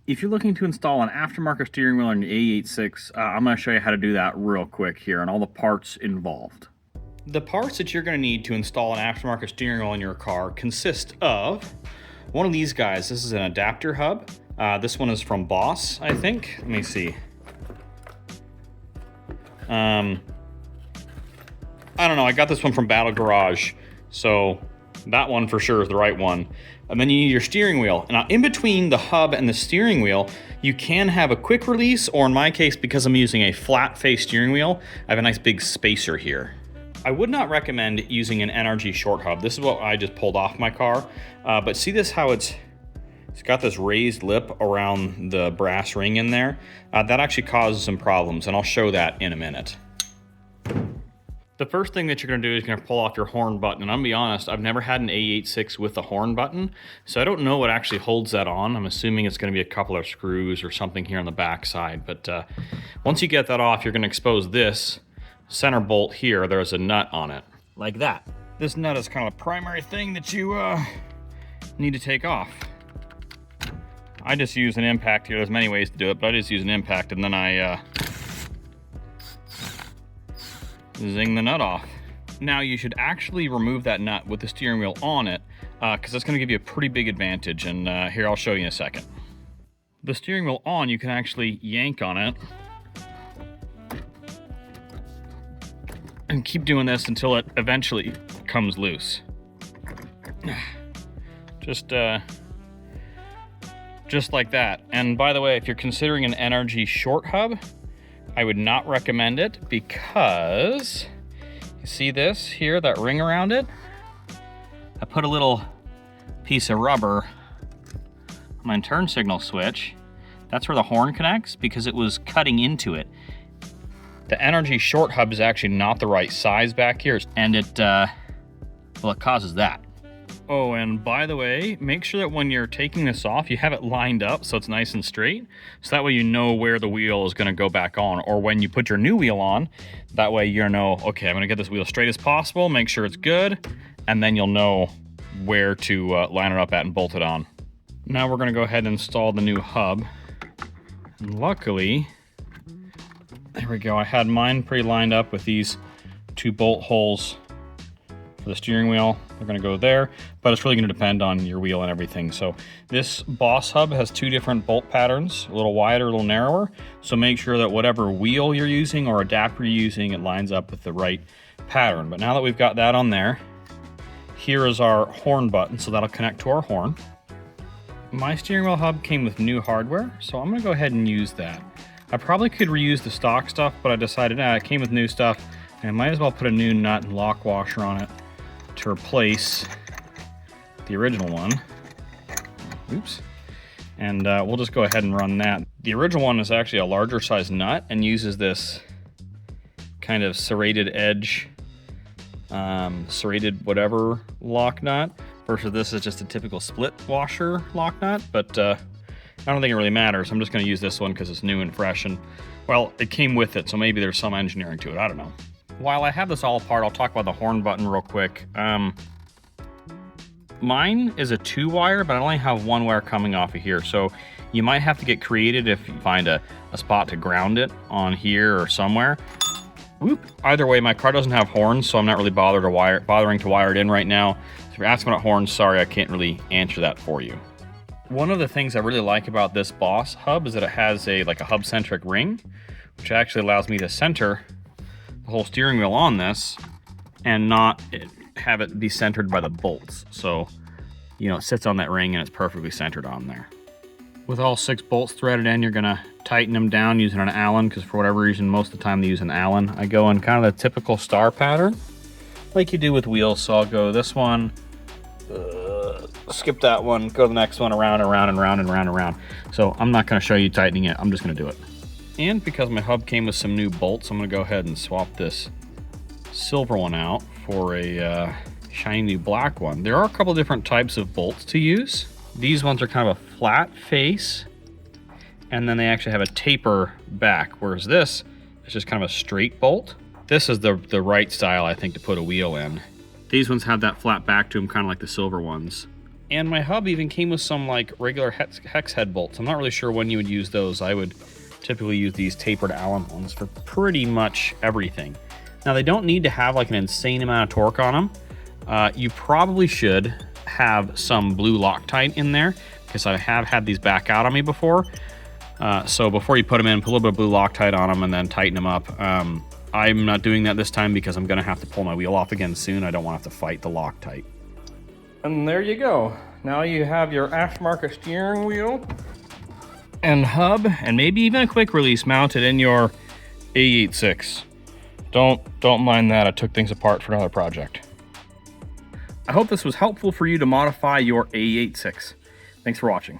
If you're looking to install an aftermarket steering wheel on your AE86, I'm going to show you how to do that real quick here and all the parts involved. The parts that you're going to need to install an aftermarket steering wheel in your car consist of one of these guys. This is an adapter hub. This one is from Boss, I think. Let me see. I don't know. I got this one from Battle Garage, so that one for sure is the right one. And then you need your steering wheel. Now, in between the hub and the steering wheel, you can have a quick release, or in my case, because I'm using a flat face steering wheel, I have a nice big spacer here. I would not recommend using an NRG short hub. This is what I just pulled off my car. But see this, how it's got this raised lip around the brass ring in there? That actually causes some problems, and I'll show that in a minute. The first thing that you're going to do is you're going to pull off your horn button. And I'm going to be honest, I've never had an AE86 with a horn button, so I don't know what actually holds that on. I'm assuming it's going to be a couple of screws or something here on the back side. But once you get that off, you're going to expose this center bolt here. There's a nut on it, like that. This nut is kind of the primary thing that you need to take off. I just use an impact here. There's many ways to do it, but I just use an impact, and then I zing the nut off. Now you should actually remove that nut with the steering wheel on it, because that's going to give you a pretty big advantage, and here I'll show you in a second. The steering wheel on, you can actually yank on it and keep doing this until it eventually comes loose. Just like that. And by the way, if you're considering an NRG short hub, I would not recommend it, because you see this here, that ring around it? I put a little piece of rubber on my turn signal switch. That's where the horn connects, because it was cutting into it. The NRG short hub is actually not the right size back here, and it causes that. Oh, and by the way, make sure that when you're taking this off, you have it lined up so it's nice and straight. So that way you know where the wheel is going to go back on. Or when you put your new wheel on, that way you're know, okay, I'm going to get this wheel straight as possible, make sure it's good, and then you'll know where to line it up at and bolt it on. Now we're going to go ahead and install the new hub. And luckily, there we go, I had mine pre-lined up with these 2 bolt holes for the steering wheel. They're going to go there, but it's really going to depend on your wheel and everything. So this Boss hub has 2 different bolt patterns, a little wider, a little narrower. So make sure that whatever wheel you're using or adapter you're using, it lines up with the right pattern. But now that we've got that on there, here is our horn button, so that'll connect to our horn. My steering wheel hub came with new hardware, so I'm going to go ahead and use that. I probably could reuse the stock stuff, but I decided, it came with new stuff, and I might as well put a new nut and lock washer on it to replace the original one. Oops. And we'll just go ahead and run that. The original one is actually a larger size nut and uses this kind of serrated edge, serrated whatever lock nut, versus this is just a typical split washer lock nut, but I don't think it really matters. I'm just going to use this one because it's new and fresh, and well, it came with it, so maybe there's some engineering to it, I don't know. While I have this all apart, I'll talk about the horn button real quick. Mine is a 2-wire, but I only have 1 wire coming off of here, so you might have to get creative if you find a spot to ground it on here or somewhere. Whoop. Either way, my car doesn't have horns, so I'm not really bothering to wire it in right now. So if you're asking about horns, sorry, I can't really answer that for you. One of the things I really like about this Boss hub is that it has a hub-centric ring, which actually allows me to center the whole steering wheel on this and not have it be centered by the bolts. So, you know, it sits on that ring and it's perfectly centered on there. With all 6 bolts threaded in, you're gonna tighten them down using an Allen, because for whatever reason, most of the time they use an Allen. I go in kind of the typical star pattern, like you do with wheels. So I'll go this one, skip that one, go to the next one, around, around, and round, and round, and round. So I'm not gonna show you tightening it, I'm just gonna do it. And because my hub came with some new bolts, I'm gonna go ahead and swap this silver one out for a shiny new black one. There are a couple different types of bolts to use. These ones are kind of a flat face, and then they actually have a taper back, whereas this is just kind of a straight bolt. This is the right style, I think, to put a wheel in. These ones have that flat back to them, kind of like the silver ones. And my hub even came with some like regular hex head bolts. I'm not really sure when you would use those. I would typically use these tapered Allen ones for pretty much everything. Now they don't need to have like an insane amount of torque on them. You probably should have some blue Loctite in there, because I have had these back out on me before. So before you put them in, put a little bit of blue Loctite on them and then tighten them up. I'm not doing that this time because I'm gonna have to pull my wheel off again soon. I don't want to have to fight the Loctite. And there you go. Now you have your aftermarket steering wheel and hub, and maybe even a quick release mounted in your AE86. Don't mind that. I took things apart for another project. I hope this was helpful for you to modify your AE86. Thanks for watching.